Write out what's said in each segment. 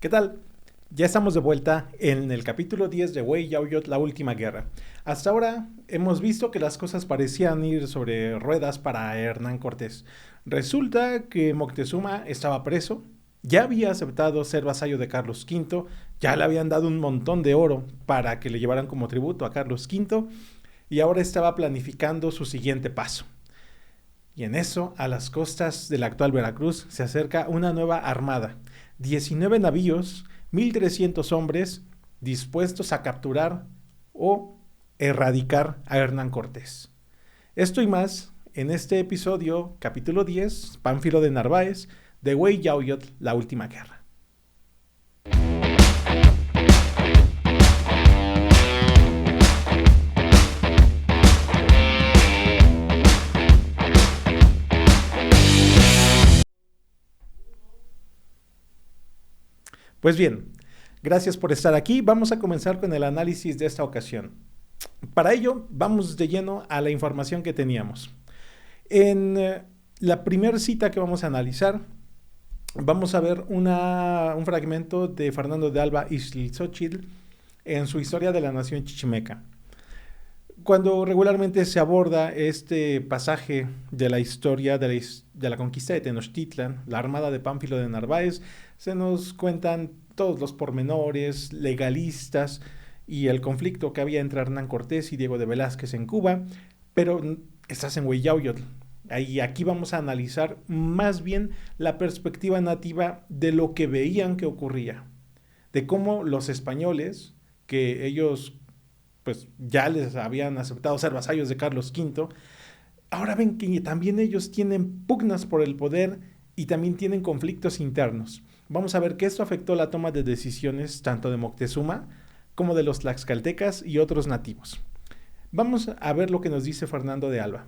¿Qué tal? Ya estamos de vuelta en el capítulo 10 de Wei Yaoyot, la última guerra. Hasta ahora hemos visto que las cosas parecían ir sobre ruedas para Hernán Cortés. Resulta que Moctezuma estaba preso, ya había aceptado ser vasallo de Carlos V, ya le habían dado un montón de oro para que le llevaran como tributo a Carlos V y ahora estaba planificando su siguiente paso. Y en eso, a las costas de la actual Veracruz, se acerca una nueva armada. 19 navíos, 1,300 hombres dispuestos a capturar o erradicar a Hernán Cortés. Esto y más en este episodio, capítulo 10, Pánfilo de Narváez, de Wei Yaoyot, la última guerra. Pues bien, gracias por estar aquí. Vamos a comenzar con el análisis de esta ocasión. Para ello, vamos de lleno a la información que teníamos. En la primera cita que vamos a analizar, vamos a ver un fragmento de Fernando de Alba Ixtlilxóchitl en su Historia de la Nación Chichimeca. Cuando regularmente se aborda este pasaje de la historia de la conquista de Tenochtitlan, la armada de Pánfilo de Narváez, se nos cuentan todos los pormenores legalistas y el conflicto que había entre Hernán Cortés y Diego de Velázquez en Cuba, pero estás en Wei Yaoyot. Aquí vamos a analizar más bien la perspectiva nativa de lo que veían que ocurría, de cómo los españoles, que ellos pues ya les habían aceptado ser vasallos de Carlos V, ahora ven que también ellos tienen pugnas por el poder y también tienen conflictos internos. Vamos a ver que esto afectó la toma de decisiones tanto de Moctezuma como de los tlaxcaltecas y otros nativos. Vamos a ver lo que nos dice Fernando de Alba.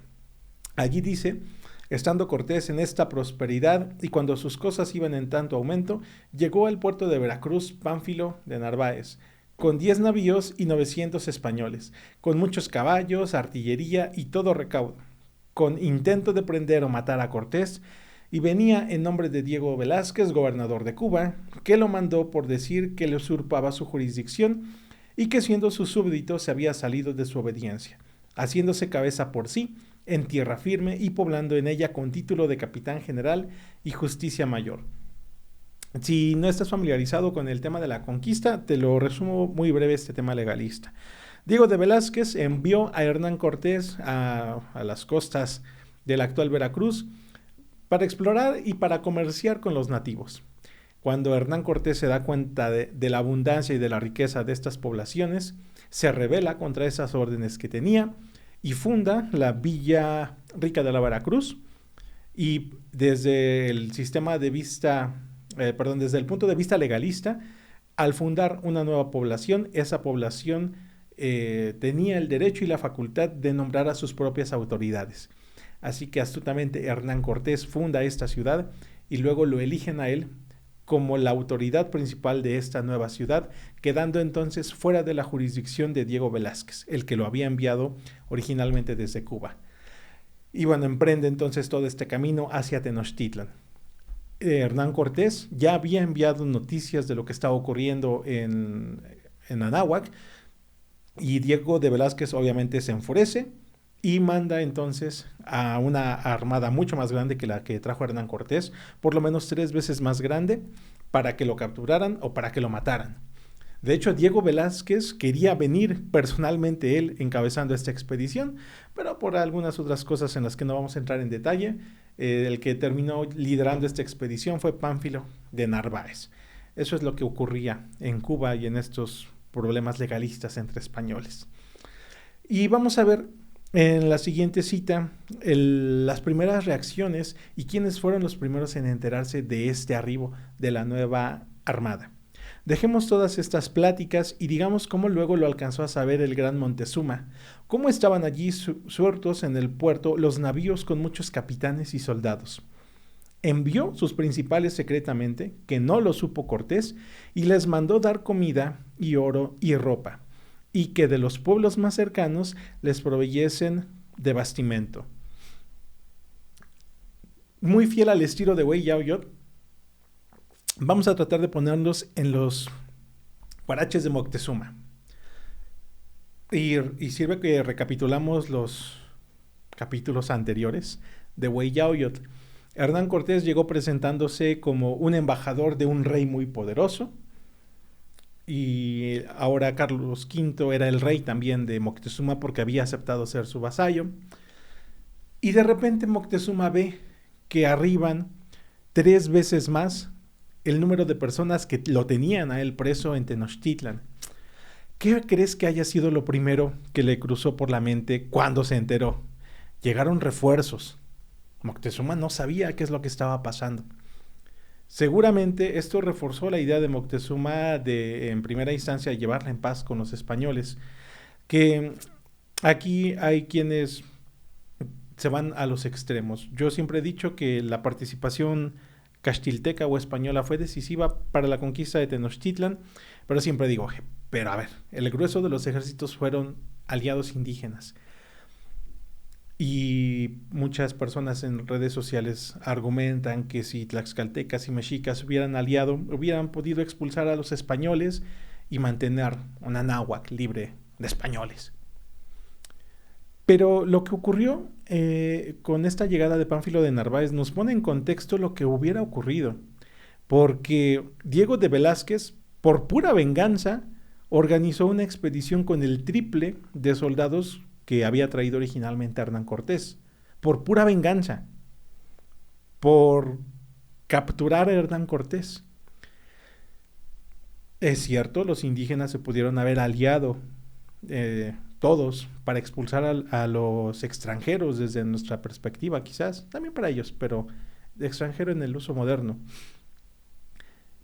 Allí dice: estando Cortés en esta prosperidad y cuando sus cosas iban en tanto aumento, llegó al puerto de Veracruz Pánfilo de Narváez, con 10 navíos y 900 españoles, con muchos caballos, artillería y todo recaudo, con intento de prender o matar a Cortés, y venía en nombre de Diego Velázquez, gobernador de Cuba, que lo mandó por decir que le usurpaba su jurisdicción y que siendo su súbdito se había salido de su obediencia, haciéndose cabeza por sí, en tierra firme y poblando en ella con título de capitán general y justicia mayor. Si no estás familiarizado con el tema de la conquista, te lo resumo muy breve este tema legalista. Diego de Velázquez envió a Hernán Cortés a las costas de la actual Veracruz para explorar y para comerciar con los nativos. Cuando Hernán Cortés se da cuenta de la abundancia y de la riqueza de estas poblaciones, se rebela contra esas órdenes que tenía y funda la Villa Rica de la Veracruz. Y desde el sistema de vista, desde el punto de vista legalista, al fundar una nueva población, esa población tenía el derecho y la facultad de nombrar a sus propias autoridades. Así que astutamente Hernán Cortés funda esta ciudad y luego lo eligen a él como la autoridad principal de esta nueva ciudad, quedando entonces fuera de la jurisdicción de Diego Velázquez, el que lo había enviado originalmente desde Cuba. Y bueno, emprende entonces todo este camino hacia Tenochtitlan. Hernán Cortés ya había enviado noticias de lo que estaba ocurriendo en Anáhuac, y Diego de Velázquez obviamente se enfurece y manda entonces a una armada mucho más grande que la que trajo Hernán Cortés, por lo menos 3 veces más grande, para que lo capturaran o para que lo mataran. De hecho, Diego Velázquez quería venir personalmente él encabezando esta expedición, pero por algunas otras cosas en las que no vamos a entrar en detalle, el que terminó liderando esta expedición fue Pánfilo de Narváez. Eso es lo que ocurría en Cuba y en estos problemas legalistas entre españoles. Y vamos a ver en la siguiente cita las primeras reacciones y quiénes fueron los primeros en enterarse de este arribo de la nueva armada. Dejemos todas estas pláticas y digamos cómo luego lo alcanzó a saber el gran Montezuma, cómo estaban allí sueltos en el puerto los navíos con muchos capitanes y soldados. Envió sus principales secretamente, que no lo supo Cortés, y les mandó dar comida y oro y ropa, y que de los pueblos más cercanos les proveyesen de bastimento. Muy fiel al estilo de Wei Yaoyot, Vamos a tratar de ponernos en los guaraches de Moctezuma. Y sirve que recapitulamos los capítulos anteriores de Hueyauyotl. Hernán Cortés llegó presentándose como un embajador de un rey muy poderoso, y ahora Carlos V era el rey también de Moctezuma porque había aceptado ser su vasallo. Y de repente Moctezuma ve que arriban 3 veces más el número de personas que lo tenían a él preso en Tenochtitlan. ¿Qué crees que haya sido lo primero que le cruzó por la mente cuando se enteró? Llegaron refuerzos. Moctezuma no sabía qué es lo que estaba pasando. Seguramente esto reforzó la idea de Moctezuma de, en primera instancia, llevarla en paz con los españoles, que aquí hay quienes se van a los extremos. Yo siempre he dicho que la participación castilteca o española fue decisiva para la conquista de Tenochtitlan, pero siempre digo, pero a ver, el grueso de los ejércitos fueron aliados indígenas. Y muchas personas en redes sociales argumentan que si tlaxcaltecas y mexicas hubieran aliado, hubieran podido expulsar a los españoles y mantener una náhuatl libre de españoles. Pero lo que ocurrió con esta llegada de Pánfilo de Narváez nos pone en contexto lo que hubiera ocurrido, porque Diego de Velázquez, por pura venganza, organizó una expedición con el triple de soldados que había traído originalmente Hernán Cortés, por pura venganza, por capturar a Hernán Cortés. Es cierto, los indígenas se pudieron haber aliado todos para expulsar a los extranjeros desde nuestra perspectiva, quizás, también para ellos, pero de extranjero en el uso moderno.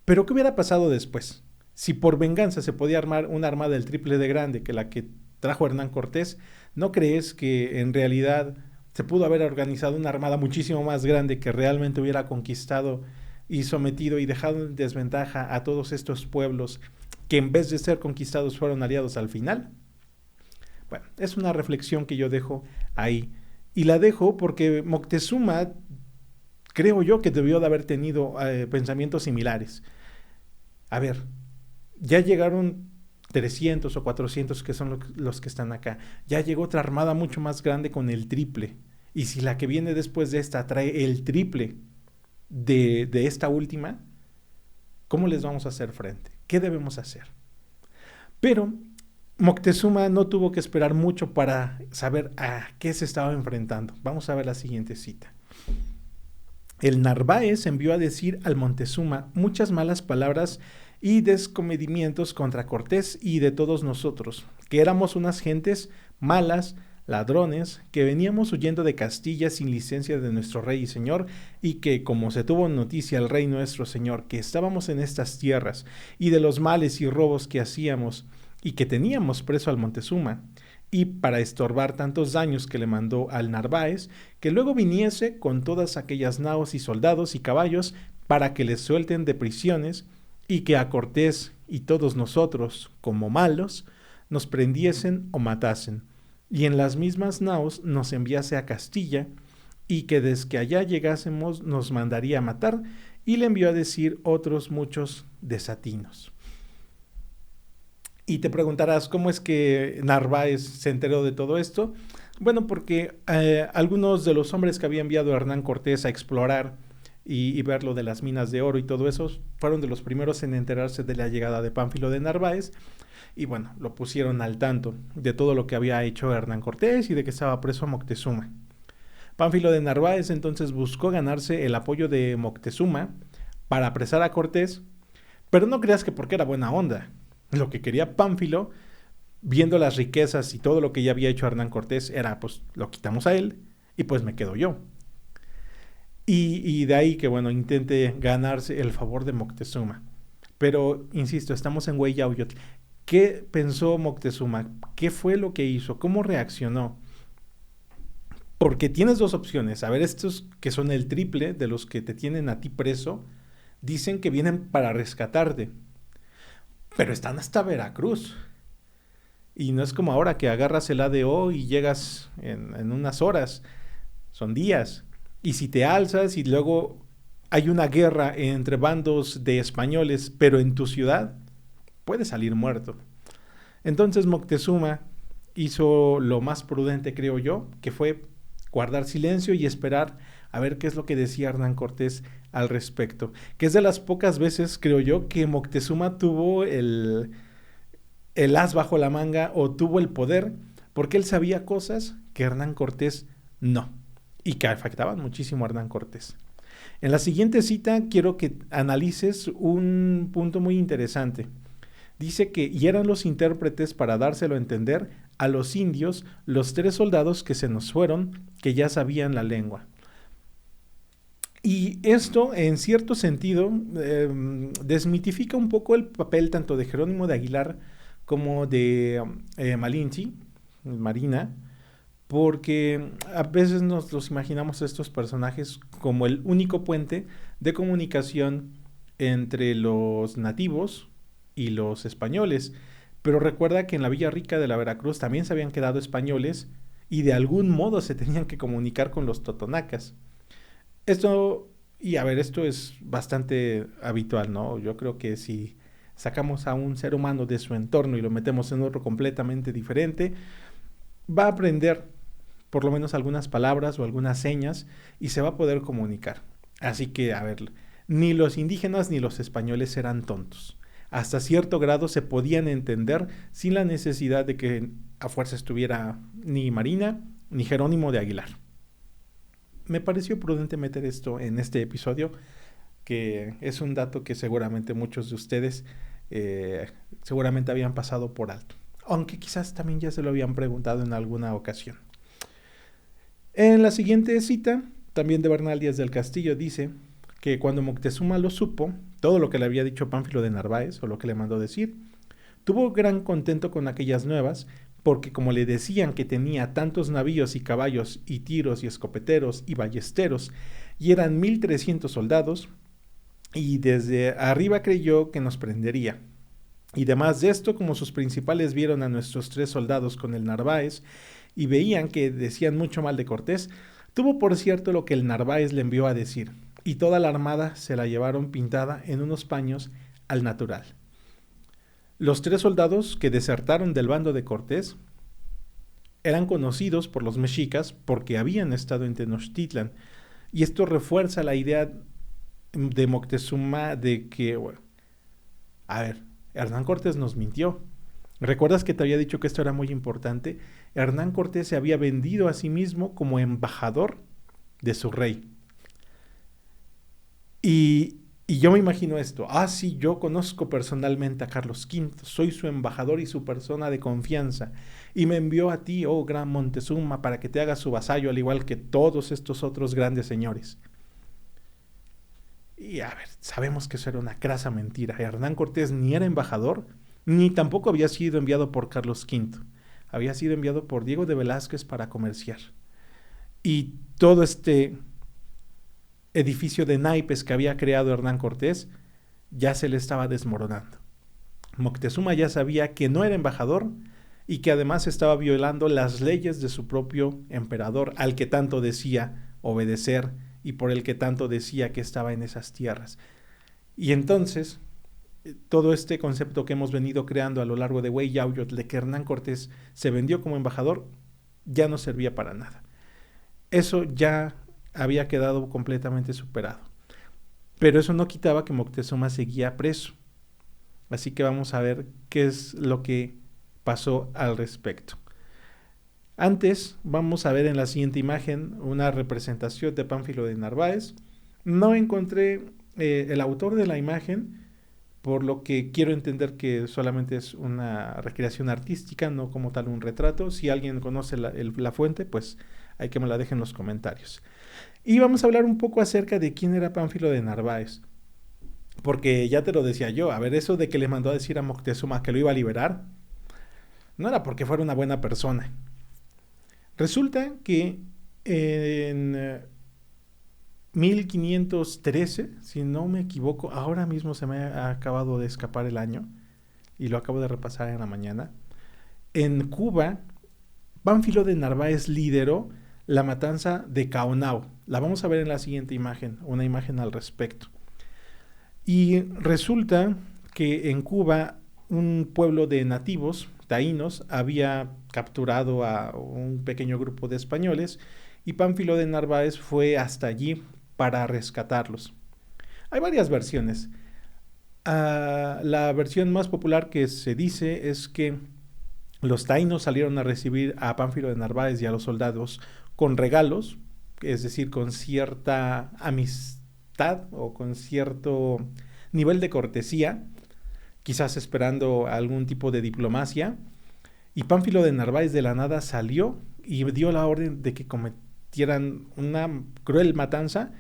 Pero ¿qué hubiera pasado después? Si por venganza se podía armar una armada del triple de grande que la que trajo Hernán Cortés, ¿no crees que en realidad se pudo haber organizado una armada muchísimo más grande que realmente hubiera conquistado y sometido y dejado en desventaja a todos estos pueblos que en vez de ser conquistados fueron aliados al final? Bueno, es una reflexión que yo dejo ahí. Y la dejo porque Moctezuma, creo yo que debió de haber tenido pensamientos similares. A ver, ya llegaron 300 o 400 que son los que están acá. Ya llegó otra armada mucho más grande con el triple. Y si la que viene después de esta trae el triple de esta última, ¿cómo les vamos a hacer frente? ¿Qué debemos hacer? Pero Moctezuma no tuvo que esperar mucho para saber a qué se estaba enfrentando. Vamos a ver la siguiente cita. El Narváez envió a decir al Montezuma muchas malas palabras y descomedimientos contra Cortés y de todos nosotros, que éramos unas gentes malas, ladrones, que veníamos huyendo de Castilla sin licencia de nuestro rey y señor, y que, como se tuvo noticia al rey nuestro señor, que estábamos en estas tierras, y de los males y robos que hacíamos, y que teníamos preso al Montezuma, y para estorbar tantos daños que le mandó al Narváez, que luego viniese con todas aquellas naos y soldados y caballos, para que les suelten de prisiones, y que a Cortés y todos nosotros, como malos, nos prendiesen o matasen, y en las mismas naos nos enviase a Castilla, y que desde que allá llegásemos nos mandaría a matar, y le envió a decir otros muchos desatinos. Y te preguntarás, ¿cómo es que Narváez se enteró de todo esto? Bueno, porque algunos de los hombres que había enviado Hernán Cortés a explorar y ver lo de las minas de oro y todo eso, fueron de los primeros en enterarse de la llegada de Pánfilo de Narváez, y bueno, lo pusieron al tanto de todo lo que había hecho Hernán Cortés y de que estaba preso Moctezuma. Pánfilo de Narváez entonces buscó ganarse el apoyo de Moctezuma para apresar a Cortés, pero no creas que porque era buena onda. Lo que quería Pánfilo, viendo las riquezas y todo lo que ya había hecho Hernán Cortés, era pues lo quitamos a él y pues me quedo yo. Y de ahí que, bueno, intente ganarse el favor de Moctezuma. Pero, insisto, estamos en Hueyauyotl. ¿Qué pensó Moctezuma? ¿Qué fue lo que hizo? ¿Cómo reaccionó? Porque tienes dos opciones. A ver, estos que son el triple de los que te tienen a ti preso, dicen que vienen para rescatarte. Pero están hasta Veracruz. Y no es como ahora que agarras el ADO y llegas en unas horas. Son días. Y si te alzas y luego hay una guerra entre bandos de españoles, pero en tu ciudad puedes salir muerto. Entonces Moctezuma hizo lo más prudente, creo yo, que fue guardar silencio y esperar a ver qué es lo que decía Hernán Cortés al respecto. Que es de las pocas veces, creo yo, que Moctezuma tuvo el as bajo la manga o tuvo el poder, porque él sabía cosas que Hernán Cortés no, y que afectaban muchísimo a Hernán Cortés. En la siguiente cita quiero que analices un punto muy interesante. Dice que y eran los intérpretes para dárselo a entender a los indios, los 3 soldados que se nos fueron, que ya sabían la lengua. Y esto, en cierto sentido, desmitifica un poco el papel tanto de Jerónimo de Aguilar como de Malinche, Marina, porque a veces nos los imaginamos estos personajes como el único puente de comunicación entre los nativos y los españoles. Pero recuerda que en la Villa Rica de la Veracruz también se habían quedado españoles y de algún modo se tenían que comunicar con los totonacas. Esto, y a ver, esto es bastante habitual, ¿no? Yo creo que si sacamos a un ser humano de su entorno y lo metemos en otro completamente diferente, va a aprender por lo menos algunas palabras o algunas señas y se va a poder comunicar. Así que, a ver, ni los indígenas ni los españoles eran tontos. Hasta cierto grado se podían entender sin la necesidad de que a fuerza estuviera ni Marina ni Jerónimo de Aguilar. Me pareció prudente meter esto en este episodio, que es un dato que seguramente muchos de ustedes seguramente habían pasado por alto, aunque quizás también ya se lo habían preguntado en alguna ocasión. En la siguiente cita, también de Bernal Díaz del Castillo, dice que cuando Moctezuma lo supo, todo lo que le había dicho Pánfilo de Narváez, o lo que le mandó decir, tuvo gran contento con aquellas nuevas, porque como le decían que tenía tantos navíos y caballos y tiros y escopeteros y ballesteros, y eran 1300 soldados, y desde arriba creyó que nos prendería. Y además de esto, como sus principales vieron a nuestros 3 soldados con el Narváez, y veían que decían mucho mal de Cortés, tuvo por cierto lo que el Narváez le envió a decir, y toda la armada se la llevaron pintada en unos paños al natural. Los 3 soldados que desertaron del bando de Cortés eran conocidos por los mexicas porque habían estado en Tenochtitlan, y esto refuerza la idea de Moctezuma de que, bueno, a ver, Hernán Cortés nos mintió. ¿Recuerdas que te había dicho que esto era muy importante? Hernán Cortés se había vendido a sí mismo como embajador de su rey. Y yo me imagino esto. Ah, sí, yo conozco personalmente a Carlos V, soy su embajador y su persona de confianza. Y me envió a ti, oh gran Montezuma, para que te hagas su vasallo, al igual que todos estos otros grandes señores. Y a ver, sabemos que eso era una crasa mentira. Hernán Cortés ni era embajador, ni tampoco había sido enviado por Carlos V. Había sido enviado por Diego de Velázquez para comerciar. Y todo este edificio de naipes que había creado Hernán Cortés ya se le estaba desmoronando. Moctezuma ya sabía que no era embajador y que además estaba violando las leyes de su propio emperador, al que tanto decía obedecer y por el que tanto decía que estaba en esas tierras. Y entonces, todo este concepto que hemos venido creando a lo largo de Huey Yauyotl, de que Hernán Cortés se vendió como embajador, ya no servía para nada. Eso ya había quedado completamente superado. Pero eso no quitaba que Moctezuma seguía preso. Así que vamos a ver qué es lo que pasó al respecto. Antes, vamos a ver en la siguiente imagen una representación de Pánfilo de Narváez. No encontré el autor de la imagen, por lo que quiero entender que solamente es una recreación artística, no como tal un retrato. Si alguien conoce la fuente, pues hay que me la dejen en los comentarios. Y vamos a hablar un poco acerca de quién era Pánfilo de Narváez. Porque ya te lo decía yo, a ver, eso de que le mandó a decir a Moctezuma que lo iba a liberar, no era porque fuera una buena persona. Resulta que en 1513, si no me equivoco, ahora mismo se me ha acabado de escapar el año, y lo acabo de repasar en la mañana, en Cuba, Pánfilo de Narváez lideró la matanza de Caonao. La vamos a ver en la siguiente imagen, una imagen al respecto. Y resulta que en Cuba un pueblo de nativos, taínos, había capturado a un pequeño grupo de españoles y Pánfilo de Narváez fue hasta allí para rescatarlos. Hay varias versiones. La versión más popular que se dice es que los taínos salieron a recibir a Pánfilo de Narváez y a los soldados con regalos, es decir, con cierta amistad o con cierto nivel de cortesía, quizás esperando algún tipo de diplomacia, y Pánfilo de Narváez de la nada salió y dio la orden de que cometieran una cruel matanza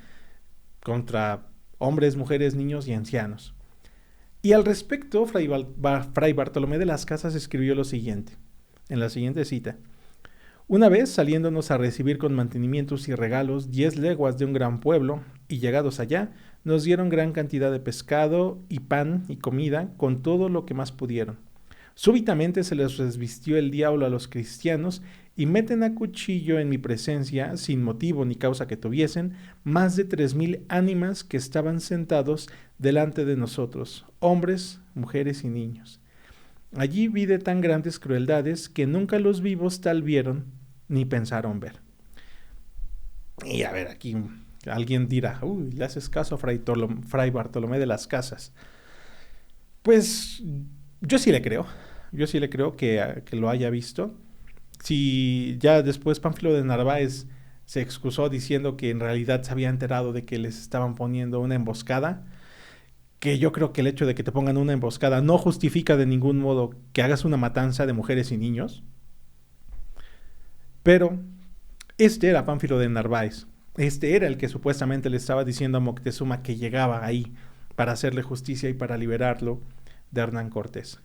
contra hombres, mujeres, niños y ancianos. Y al respecto, Fray Bartolomé de las Casas escribió lo siguiente, en la siguiente cita. Una vez, saliéndonos a recibir con mantenimientos y regalos 10 leguas de un gran pueblo, y llegados allá, nos dieron gran cantidad de pescado y pan y comida, con todo lo que más pudieron. Súbitamente se les resvistió el diablo a los cristianos, y meten a cuchillo en mi presencia, sin motivo ni causa que tuviesen, más de 3000 ánimas que estaban sentados delante de nosotros, hombres, mujeres y niños. Allí vi de tan grandes crueldades que nunca los vivos tal vieron ni pensaron ver. Y a ver, aquí alguien dirá, uy, le haces caso a Fray Bartolomé de las Casas. Pues yo sí le creo que lo haya visto. Si ya después Pánfilo de Narváez se excusó diciendo que en realidad se había enterado de que les estaban poniendo una emboscada, que yo creo que el hecho de que te pongan una emboscada no justifica de ningún modo que hagas una matanza de mujeres y niños. Pero este era Pánfilo de Narváez. Este era el que supuestamente le estaba diciendo a Moctezuma que llegaba ahí para hacerle justicia y para liberarlo de Hernán Cortés.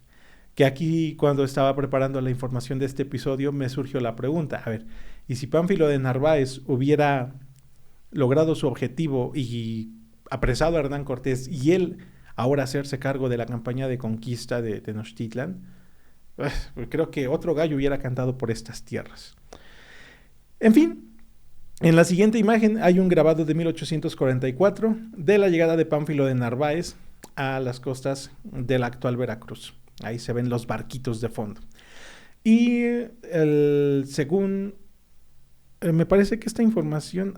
Que aquí, cuando estaba preparando la información de este episodio, me surgió la pregunta, a ver, ¿y si Pánfilo de Narváez hubiera logrado su objetivo y apresado a Hernán Cortés y él ahora hacerse cargo de la campaña de conquista de Tenochtitlan? Creo que otro gallo hubiera cantado por estas tierras. En fin, en la siguiente imagen hay un grabado de 1844 de la llegada de Pánfilo de Narváez a las costas de la actual Veracruz. Ahí se ven los barquitos de fondo. Y según... me parece que esta información...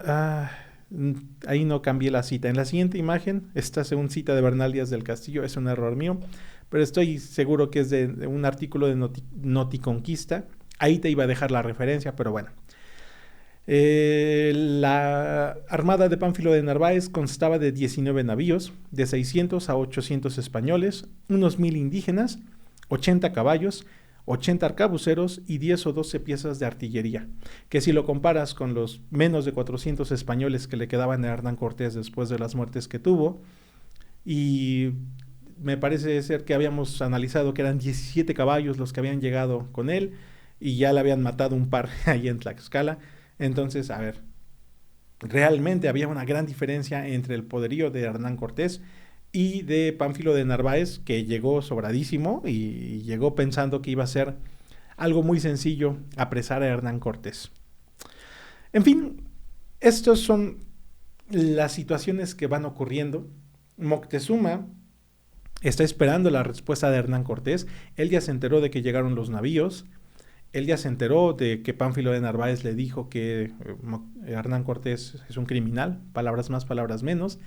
ahí no cambié la cita. En la siguiente imagen, esta según cita de Bernal Díaz del Castillo, es un error mío, pero estoy seguro que es de un artículo de Noticonquista. Ahí te iba a dejar la referencia, pero bueno. La armada de Pánfilo de Narváez constaba de 19 navíos, de 600 a 800 españoles, unos 1000 indígenas, 80 caballos, 80 arcabuceros y 10 o 12 piezas de artillería, que si lo comparas con los menos de 400 españoles que le quedaban a Hernán Cortés después de las muertes que tuvo, y me parece ser que habíamos analizado que eran 17 caballos los que habían llegado con él, y ya le habían matado un par ahí en Tlaxcala. Entonces, a ver, realmente había una gran diferencia entre el poderío de Hernán Cortés y de Pánfilo de Narváez, que llegó sobradísimo y llegó pensando que iba a ser algo muy sencillo apresar a Hernán Cortés. En fin, estas son las situaciones que van ocurriendo. Moctezuma está esperando la respuesta de Hernán Cortés. Él ya se enteró de que llegaron los navíos. Él ya se enteró de que Pánfilo de Narváez le dijo que Hernán Cortés es un criminal, palabras más, palabras menos.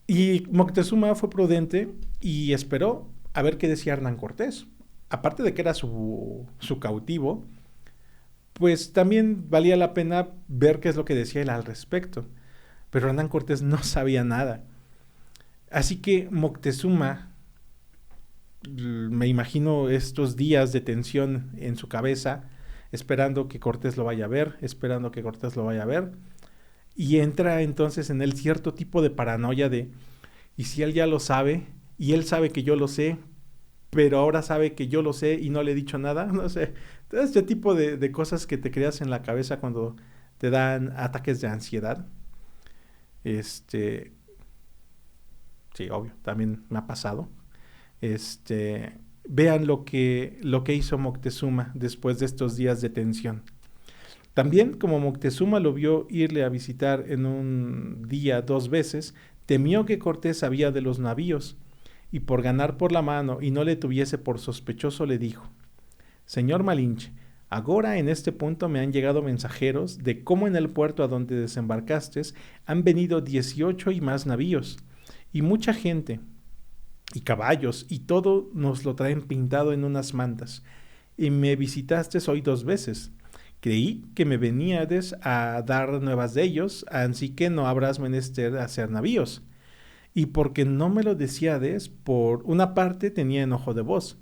Y Moctezuma fue prudente y esperó a ver qué decía Hernán Cortés. Aparte de que era su cautivo, pues también valía la pena ver qué es lo que decía él al respecto. Pero Hernán Cortés no sabía nada. Así que Moctezuma, me imagino estos días de tensión en su cabeza, esperando que Cortés lo vaya a ver, y entra entonces en él cierto tipo de paranoia de, ¿y si él ya lo sabe? Y él sabe que yo lo sé, pero ahora sabe que yo lo sé y no le he dicho nada, no sé. Todo este tipo de cosas que te creas en la cabeza cuando te dan ataques de ansiedad. Sí, obvio, también me ha pasado. Vean lo que hizo Moctezuma después de estos días de tensión. También, como Moctezuma lo vio irle a visitar en un día 2 veces, temió que Cortés sabía de los navíos, y por ganar por la mano y no le tuviese por sospechoso le dijo: Señor Malinche, agora en este punto me han llegado mensajeros de cómo en el puerto a donde desembarcastes han venido 18 y más navíos, y mucha gente, y caballos, y todo nos lo traen pintado en unas mantas, y me visitaste hoy 2 veces. Creí que me veníades a dar nuevas de ellos, así que no habrás menester hacer navíos. Y porque no me lo decíades, por una parte tenía enojo de vos,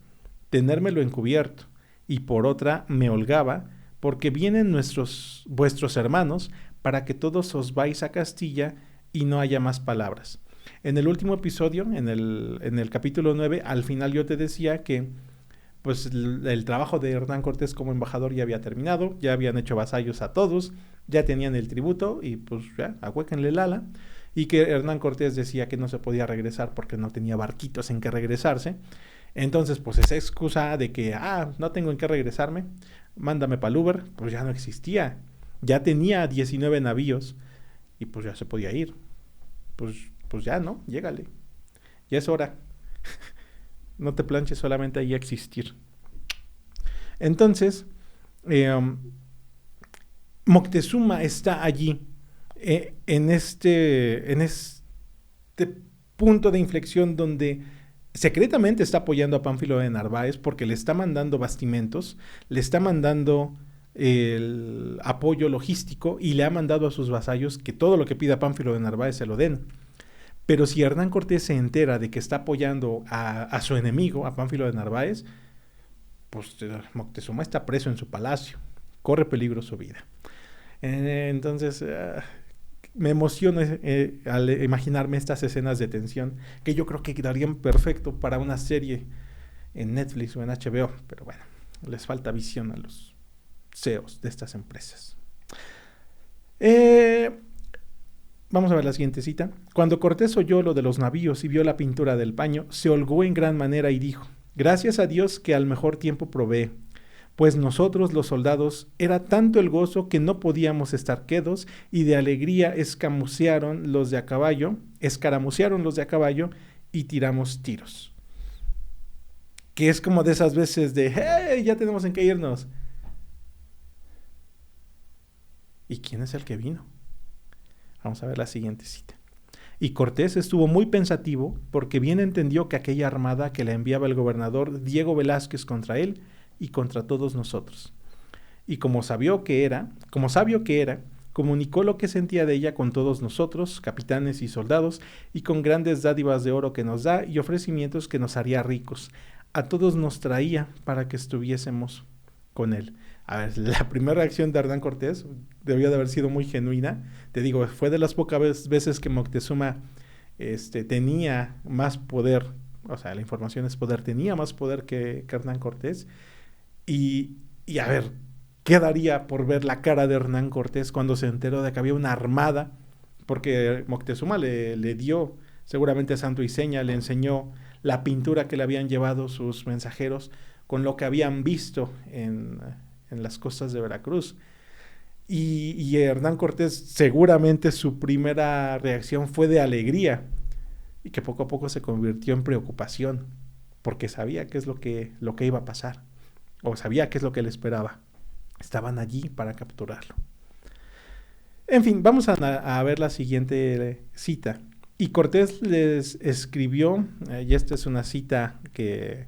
tenérmelo encubierto, y por otra me holgaba, porque vienen vuestros hermanos, para que todos os vais a Castilla y no haya más palabras. En el último episodio, en el capítulo 9, al final yo te decía que pues el trabajo de Hernán Cortés como embajador ya había terminado, ya habían hecho vasallos a todos, ya tenían el tributo y pues ya, ahuéquenle el ala, y que Hernán Cortés decía que no se podía regresar porque no tenía barquitos en que regresarse. Entonces, pues esa excusa de que, no tengo en qué regresarme, mándame para el Uber, pues ya no existía. Ya tenía 19 navíos y pues ya se podía ir. Pues ya, ¿no? Llégale. Ya es hora. No te planches solamente ahí a existir. Entonces, Moctezuma está allí, en este punto de inflexión donde secretamente está apoyando a Pánfilo de Narváez porque le está mandando bastimentos, le está mandando el apoyo logístico y le ha mandado a sus vasallos que todo lo que pida Pánfilo de Narváez se lo den. Pero si Hernán Cortés se entera de que está apoyando a su enemigo, a Pánfilo de Narváez, pues Moctezuma está preso en su palacio, corre peligro su vida. Entonces, me emociono al imaginarme estas escenas de tensión, que yo creo que quedarían perfecto para una serie en Netflix o en HBO, pero bueno, les falta visión a los CEOs de estas empresas. Vamos a ver la siguiente cita. Cuando Cortés oyó lo de los navíos y vio la pintura del paño, se holgó en gran manera y dijo: Gracias a Dios que al mejor tiempo provee, pues nosotros los soldados era tanto el gozo que no podíamos estar quedos y de alegría escaramucearon los de a caballo y tiramos tiros. Que es como de esas veces de ¡hey! Ya tenemos en qué irnos. ¿Y quién es el que vino? Vamos a ver la siguiente cita. Y Cortés estuvo muy pensativo porque bien entendió que aquella armada que le enviaba el gobernador Diego Velázquez contra él y contra todos nosotros. Y como sabio que era, comunicó lo que sentía de ella con todos nosotros, capitanes y soldados, y con grandes dádivas de oro que nos da y ofrecimientos que nos haría ricos. A todos nos traía para que estuviésemos con él. A ver, la primera reacción de Hernán Cortés debió de haber sido muy genuina. Te digo, fue de las pocas veces que Moctezuma tenía más poder, o sea, la información es poder, tenía más poder que Hernán Cortés. Y a ver, ¿qué daría por ver la cara de Hernán Cortés cuando se enteró de que había una armada? Porque Moctezuma le dio seguramente a santo y seña, le enseñó la pintura que le habían llevado sus mensajeros con lo que habían visto en las costas de Veracruz. Y Hernán Cortés seguramente su primera reacción fue de alegría y que poco a poco se convirtió en preocupación porque sabía qué es lo que iba a pasar o sabía qué es lo que le esperaba. Estaban allí para capturarlo. En fin, vamos a ver la siguiente cita. Y Cortés les escribió, y esta es una cita que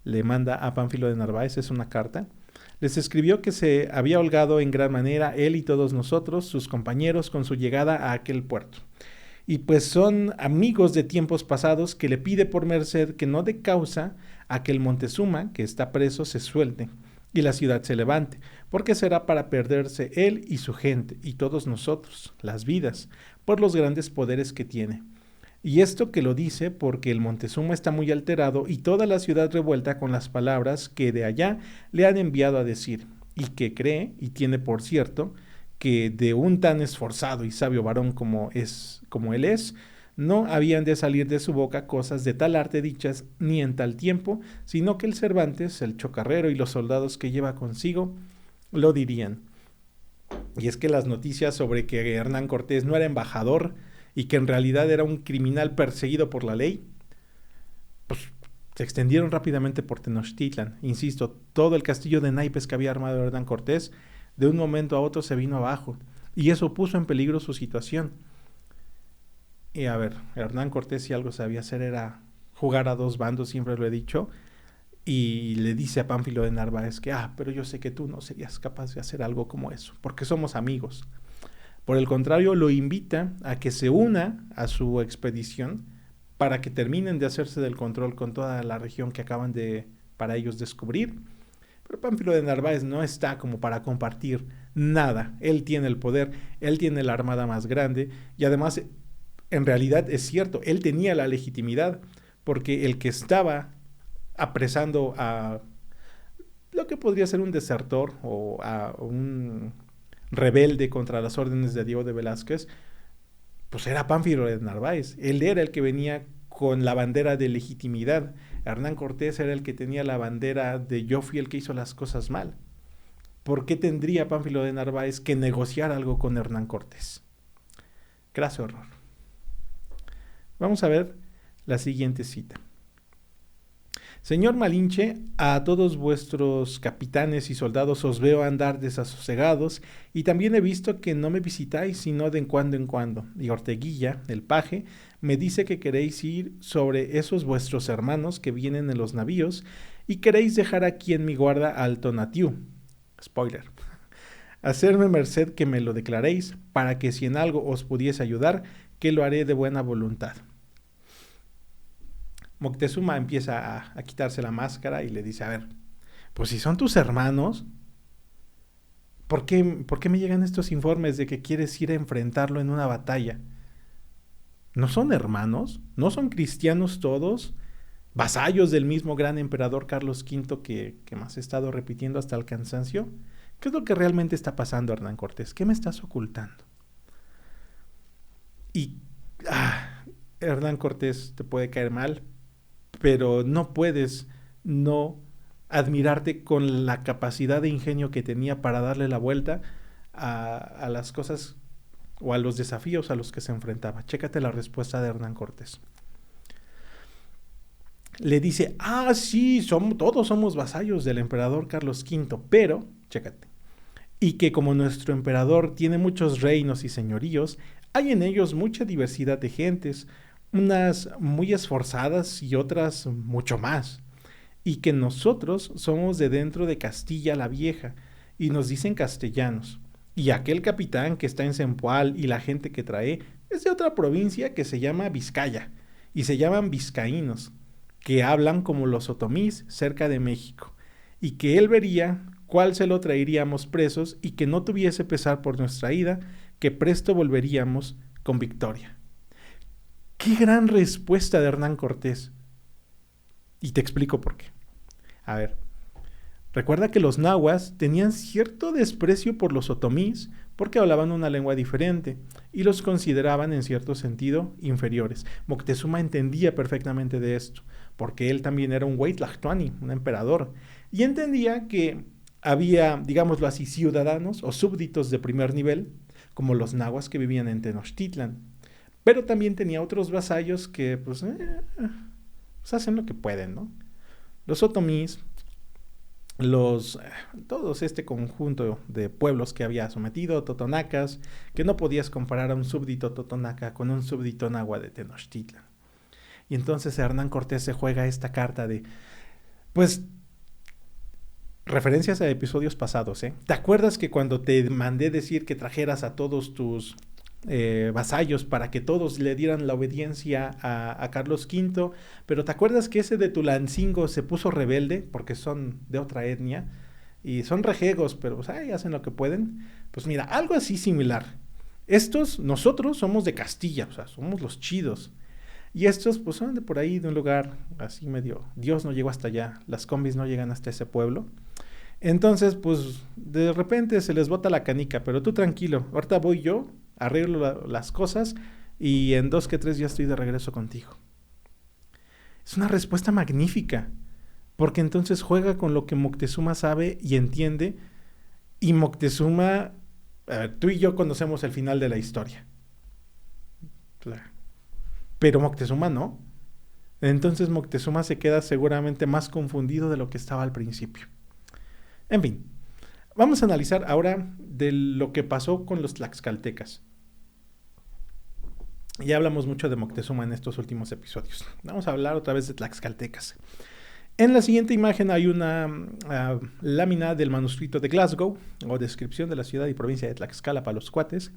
le manda a Pánfilo de Narváez, es una carta. Les escribió que se había holgado en gran manera él y todos nosotros, sus compañeros, con su llegada a aquel puerto. Y pues son amigos de tiempos pasados, que le pide por merced que no dé causa a que el Montezuma, que está preso, se suelte y la ciudad se levante, porque será para perderse él y su gente, y todos nosotros, las vidas, por los grandes poderes que tiene. Y esto que lo dice porque el Montezuma está muy alterado y toda la ciudad revuelta con las palabras que de allá le han enviado a decir, y que cree y tiene por cierto que de un tan esforzado y sabio varón como él es, no habían de salir de su boca cosas de tal arte dichas ni en tal tiempo, sino que el Cervantes, el chocarrero y los soldados que lleva consigo lo dirían. Y es que las noticias sobre que Hernán Cortés no era embajador y que en realidad era un criminal perseguido por la ley, pues se extendieron rápidamente por Tenochtitlan. Insisto, todo el castillo de naipes que había armado Hernán Cortés, de un momento a otro se vino abajo. Y eso puso en peligro su situación. Y a ver, Hernán Cortés, si algo sabía hacer, era jugar a dos bandos, siempre lo he dicho. Y le dice a Pánfilo de Narváez que, pero yo sé que tú no serías capaz de hacer algo como eso, porque somos amigos. Por el contrario, lo invita a que se una a su expedición para que terminen de hacerse del control con toda la región que acaban de, para ellos, descubrir. Pero Pánfilo de Narváez no está como para compartir nada. Él tiene el poder, él tiene la armada más grande y además, en realidad es cierto, él tenía la legitimidad, porque el que estaba apresando a lo que podría ser un desertor o a un rebelde contra las órdenes de Diego de Velázquez, pues era Pánfilo de Narváez. Él era el que venía con la bandera de legitimidad. Hernán Cortés era el que tenía la bandera de yo fui el que hizo las cosas mal. ¿Por qué tendría Pánfilo de Narváez que negociar algo con Hernán Cortés? Craso error. Vamos a ver la siguiente cita. Señor Malinche, a todos vuestros capitanes y soldados os veo andar desasosegados, y también he visto que no me visitáis sino de en cuando, y Orteguilla, el paje, me dice que queréis ir sobre esos vuestros hermanos que vienen en los navíos, y queréis dejar aquí en mi guarda al Tonatiuh. Spoiler. Hacerme merced que me lo declaréis, para que si en algo os pudiese ayudar, que lo haré de buena voluntad. Moctezuma empieza a quitarse la máscara y le dice, a ver, pues si son tus hermanos, ¿por qué me llegan estos informes de que quieres ir a enfrentarlo en una batalla? ¿No son hermanos? ¿No son cristianos todos? ¿Vasallos del mismo gran emperador Carlos V que más he estado repitiendo hasta el cansancio? ¿Qué es lo que realmente está pasando, Hernán Cortés? ¿Qué me estás ocultando? Y Hernán Cortés te puede caer mal, pero no puedes no admirarte con la capacidad de ingenio que tenía para darle la vuelta a las cosas o a los desafíos a los que se enfrentaba. Chécate la respuesta de Hernán Cortés. Le dice, sí, todos somos vasallos del emperador Carlos V, pero, chécate, y que como nuestro emperador tiene muchos reinos y señoríos, hay en ellos mucha diversidad de gentes, unas muy esforzadas y otras mucho más, y que nosotros somos de dentro de Castilla la Vieja, y nos dicen castellanos, y aquel capitán que está en Zempoal y la gente que trae es de otra provincia que se llama Vizcaya, y se llaman vizcaínos, que hablan como los otomís cerca de México, y que él vería cuál se lo traeríamos presos y que no tuviese pesar por nuestra ida, que presto volveríamos con victoria. ¡Qué gran respuesta de Hernán Cortés! Y te explico por qué. A ver, recuerda que los nahuas tenían cierto desprecio por los otomís porque hablaban una lengua diferente y los consideraban en cierto sentido inferiores. Moctezuma entendía perfectamente de esto, porque él también era un Huaytlactuani, un emperador, y entendía que había, digámoslo así, ciudadanos o súbditos de primer nivel, como los nahuas que vivían en Tenochtitlan, pero también tenía otros vasallos que pues hacen lo que pueden, ¿no? Los otomís, todos este conjunto de pueblos que había sometido, totonacas, que no podías comparar a un súbdito totonaca con un súbdito nahua de Tenochtitlan. Y entonces Hernán Cortés se juega esta carta de, pues, referencias a episodios pasados, ¿eh? ¿Te acuerdas que cuando te mandé decir que trajeras a todos tus vasallos para que todos le dieran la obediencia a Carlos V, pero te acuerdas que ese de Tulancingo se puso rebelde porque son de otra etnia y son rejegos, pero pues, hacen lo que pueden? Pues mira, algo así similar. Nosotros somos de Castilla, o sea, somos los chidos, y estos pues son de por ahí, de un lugar así medio, Dios no llegó hasta allá, las combis no llegan hasta ese pueblo. Entonces pues de repente se les bota la canica, pero tú tranquilo, ahorita voy yo, arreglo las cosas y en 2 que 3 días estoy de regreso contigo. Es una respuesta magnífica, porque entonces juega con lo que Moctezuma sabe y entiende, y Moctezuma A ver, tú y yo conocemos el final de la historia. Pero Moctezuma no. Entonces Moctezuma se queda seguramente más confundido de lo que estaba al principio. En fin, vamos a analizar ahora de lo que pasó con los tlaxcaltecas. Ya hablamos mucho de Moctezuma en estos últimos episodios. Vamos a hablar otra vez de tlaxcaltecas. En la siguiente imagen hay una lámina del manuscrito de Glasgow, o descripción de la ciudad y provincia de Tlaxcala para los cuates.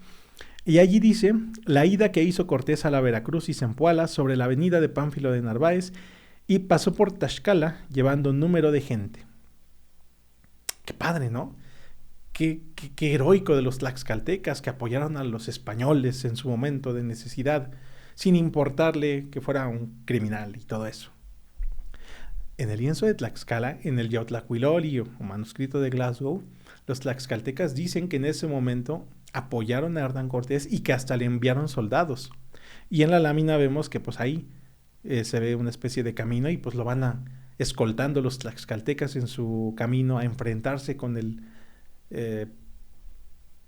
Y allí dice, la ida que hizo Cortés a la Veracruz y Zempoala sobre la avenida de Pánfilo de Narváez y pasó por Tlaxcala llevando un número de gente. Qué padre, ¿no? Qué heroico de los tlaxcaltecas que apoyaron a los españoles en su momento de necesidad, sin importarle que fuera un criminal y todo eso. En el lienzo de Tlaxcala, en el Yautlacuiloli o manuscrito de Glasgow, los tlaxcaltecas dicen que en ese momento apoyaron a Hernán Cortés y que hasta le enviaron soldados. Y en la lámina vemos que pues ahí se ve una especie de camino y pues lo van escoltando los tlaxcaltecas en su camino a enfrentarse con el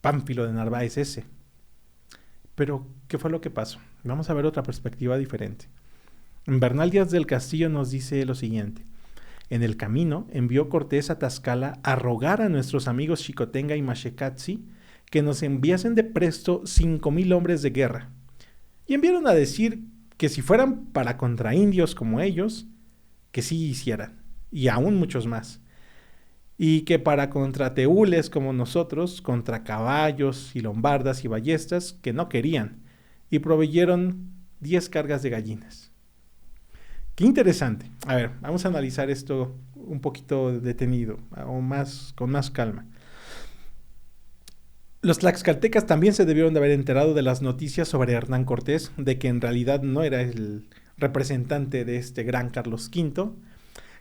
Pánfilo de Narváez ese. Pero, ¿qué fue lo que pasó? Vamos a ver otra perspectiva diferente. Bernal Díaz del Castillo nos dice lo siguiente. En el camino envió Cortés a Tlaxcala a rogar a nuestros amigos Xicotenga y Maxecatzi que nos enviasen de presto 5,000 hombres de guerra. Y enviaron a decir que si fueran para contra indios como ellos, que sí hicieran, y aún muchos más. Y que para contra teules como nosotros, contra caballos y lombardas y ballestas, que no querían, y proveyeron 10 cargas de gallinas. Qué interesante. A ver, vamos a analizar esto un poquito detenido, o con más calma. Los tlaxcaltecas también se debieron de haber enterado de las noticias sobre Hernán Cortés, de que en realidad no era el representante de este gran Carlos V,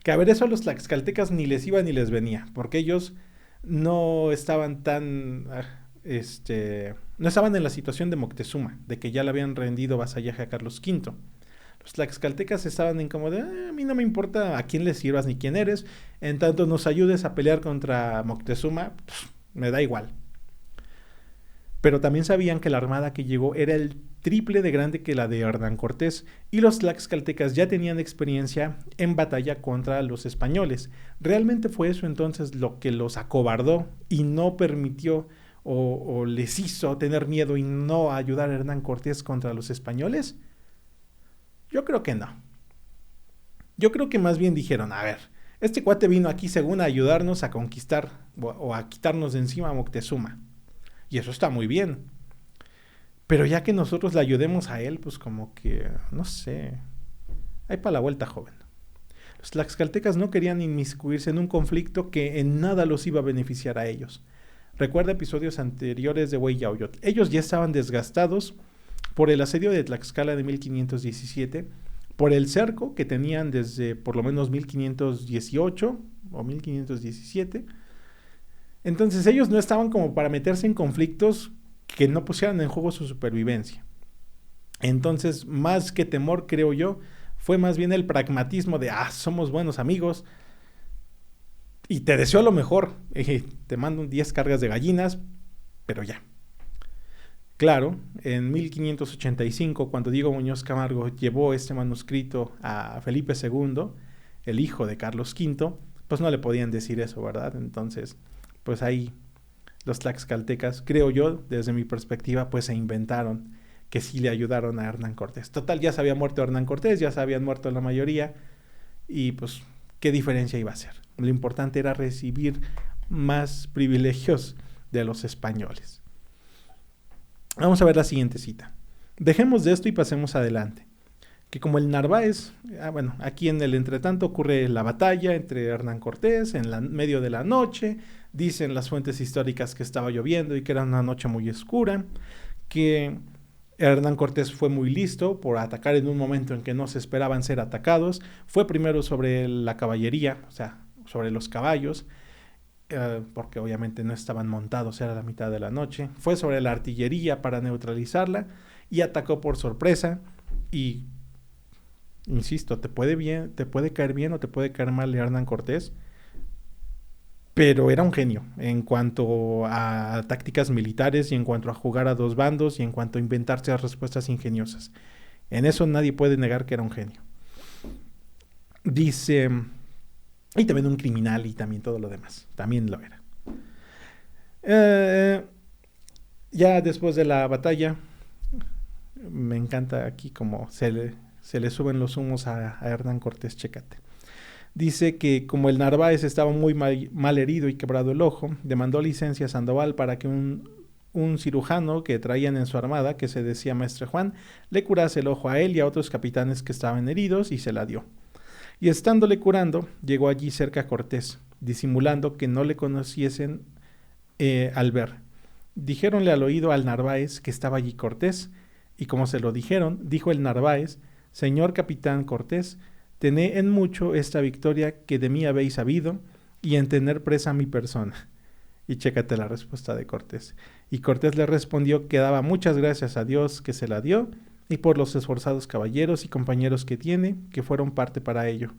que a ver, eso a los tlaxcaltecas ni les iba ni les venía, porque ellos no estaban no estaban en la situación de Moctezuma, de que ya le habían rendido vasallaje a Carlos V. Los tlaxcaltecas estaban en como de, a mí no me importa a quién le sirvas ni quién eres, en tanto nos ayudes a pelear contra Moctezuma, me da igual. Pero también sabían que la armada que llegó era el triple de grande que la de Hernán Cortés, y los tlaxcaltecas ya tenían experiencia en batalla contra los españoles. ¿Realmente fue eso entonces lo que los acobardó y no permitió o les hizo tener miedo y no ayudar a Hernán Cortés contra los españoles? Yo creo que no. Yo creo que más bien dijeron, a ver, este cuate vino aquí según a ayudarnos a conquistar o a quitarnos de encima a Moctezuma. Y eso está muy bien. Pero ya que nosotros le ayudemos a él, pues como que, no sé, hay para la vuelta, joven. Los tlaxcaltecas no querían inmiscuirse en un conflicto que en nada los iba a beneficiar a ellos. Recuerda episodios anteriores de Hueyauyotl. Ellos ya estaban desgastados por el asedio de Tlaxcala de 1517, por el cerco que tenían desde por lo menos 1518 o 1517. Entonces ellos no estaban como para meterse en conflictos que no pusieran en juego su supervivencia. Entonces, más que temor, creo yo, fue más bien el pragmatismo de, somos buenos amigos y te deseo lo mejor, te mando 10 cargas de gallinas, pero ya. Claro, en 1585, cuando Diego Muñoz Camargo llevó este manuscrito a Felipe II, el hijo de Carlos V, pues no le podían decir eso, ¿verdad? Entonces, pues ahí los tlaxcaltecas, creo yo, desde mi perspectiva, pues se inventaron que sí le ayudaron a Hernán Cortés. Total, ya se había muerto Hernán Cortés, ya se habían muerto la mayoría, y pues, ¿qué diferencia iba a ser? Lo importante era recibir más privilegios de los españoles. Vamos a ver la siguiente cita. Dejemos de esto y pasemos adelante. Que como el Narváez, aquí en el entretanto ocurre la batalla entre Hernán Cortés en medio de la noche. Dicen las fuentes históricas que estaba lloviendo y que era una noche muy oscura, que Hernán Cortés fue muy listo por atacar en un momento en que no se esperaban ser atacados. Fue primero sobre la caballería, o sea, sobre los caballos, porque obviamente no estaban montados, era la mitad de la noche. Fue sobre la artillería para neutralizarla y atacó por sorpresa. Y insisto, te puede caer bien o te puede caer mal Hernán Cortés, pero era un genio en cuanto a tácticas militares y en cuanto a jugar a dos bandos y en cuanto a inventarse respuestas ingeniosas. En eso nadie puede negar que era un genio. Dice, y también un criminal y también todo lo demás, también lo era. Ya después de la batalla, me encanta aquí como se le suben los humos a Hernán Cortés, chécate. Dice que como el Narváez estaba muy mal herido y quebrado el ojo, demandó licencia a Sandoval para que un cirujano que traían en su armada, que se decía Maestre Juan, le curase el ojo a él y a otros capitanes que estaban heridos, y se la dio. Y estándole curando, llegó allí cerca a Cortés, disimulando que no le conociesen al ver. Dijéronle al oído al Narváez que estaba allí Cortés, y como se lo dijeron, dijo el Narváez: Señor capitán Cortés, tené en mucho esta victoria que de mí habéis sabido, y en tener presa mi persona. Y chécate la respuesta de Cortés. Y Cortés le respondió que daba muchas gracias a Dios que se la dio, y por los esforzados caballeros y compañeros que tiene, que fueron parte para ello,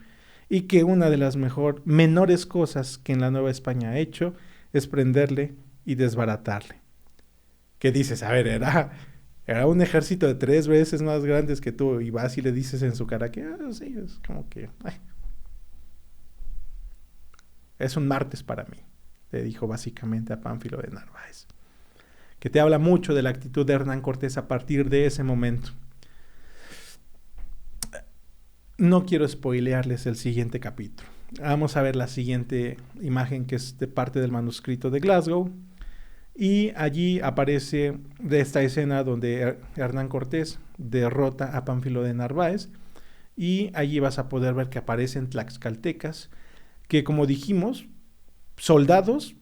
y que una de las menores cosas que en la Nueva España ha hecho es prenderle y desbaratarle. ¿Qué dices? A ver, era un ejército de 3 veces más grandes que tú, y vas y le dices en su cara que sí, es como que es un martes para mí, le dijo básicamente a Pánfilo de Narváez, que te habla mucho de la actitud de Hernán Cortés a partir de ese momento. No quiero spoilearles el siguiente capítulo. Vamos a ver la siguiente imagen, que es de parte del manuscrito de Glasgow, y allí aparece de esta escena donde Hernán Cortés derrota a Pánfilo de Narváez, y allí vas a poder ver que aparecen tlaxcaltecas, que como dijimos, soldados,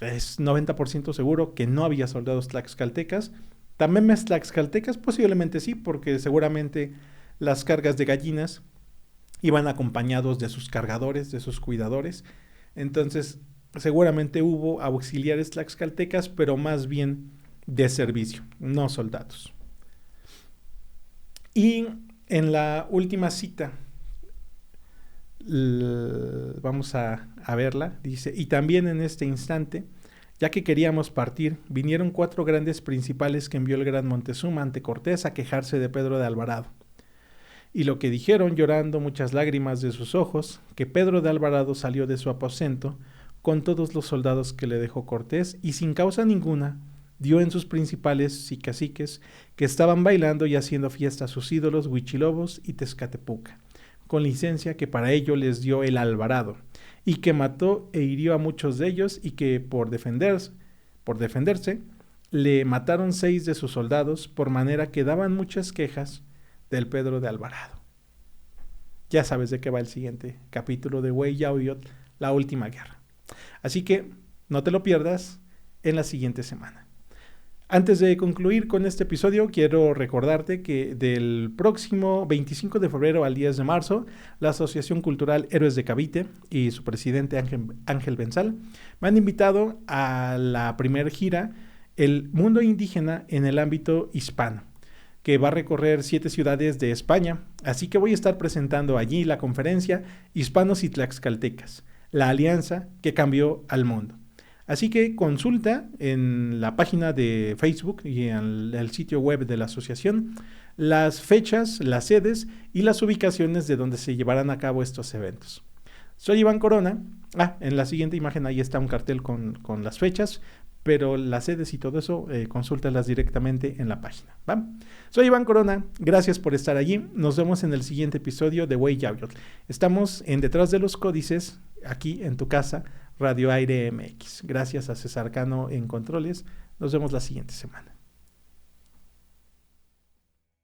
es 90% seguro que no había soldados tlaxcaltecas. También tlaxcaltecas posiblemente sí, porque seguramente las cargas de gallinas iban acompañados de sus cargadores, de sus cuidadores. Entonces seguramente hubo auxiliares tlaxcaltecas, pero más bien de servicio, no soldados. Y en la última cita, vamos a verla, dice: y también en este instante, ya que queríamos partir, vinieron 4 grandes principales que envió el gran Montezuma ante Cortés a quejarse de Pedro de Alvarado. Y lo que dijeron, llorando muchas lágrimas de sus ojos, que Pedro de Alvarado salió de su aposento con todos los soldados que le dejó Cortés, y sin causa ninguna dio en sus principales y caciques, que estaban bailando y haciendo fiesta a sus ídolos Huichilobos y Tezcatepuca, con licencia que para ello les dio el Alvarado, y que mató e hirió a muchos de ellos, y que por defenderse le mataron 6 de sus soldados, por manera que daban muchas quejas del Pedro de Alvarado. Ya sabes de qué va el siguiente capítulo de Huey Yauyot, la última guerra. Así que no te lo pierdas en la siguiente semana. Antes de concluir con este episodio, quiero recordarte que del próximo 25 de febrero al 10 de marzo, la Asociación Cultural Héroes de Cavite y su presidente Ángel Benzal me han invitado a la primer gira El Mundo Indígena en el ámbito hispano, que va a recorrer 7 ciudades de España. Así que voy a estar presentando allí la conferencia Hispanos y Tlaxcaltecas, la alianza que cambió al mundo. Así que consulta en la página de Facebook y en el sitio web de la asociación las fechas, las sedes y las ubicaciones de donde se llevarán a cabo estos eventos. Soy Iván Corona. En la siguiente imagen ahí está un cartel con las fechas, pero las sedes y todo eso, consúltalas directamente en la página, ¿va? Soy Iván Corona, gracias por estar allí. Nos vemos en el siguiente episodio de Huey Yauyot. Estamos en Detrás de los Códices, aquí en tu casa, Radio Aire MX. Gracias a César Cano en Controles. Nos vemos la siguiente semana.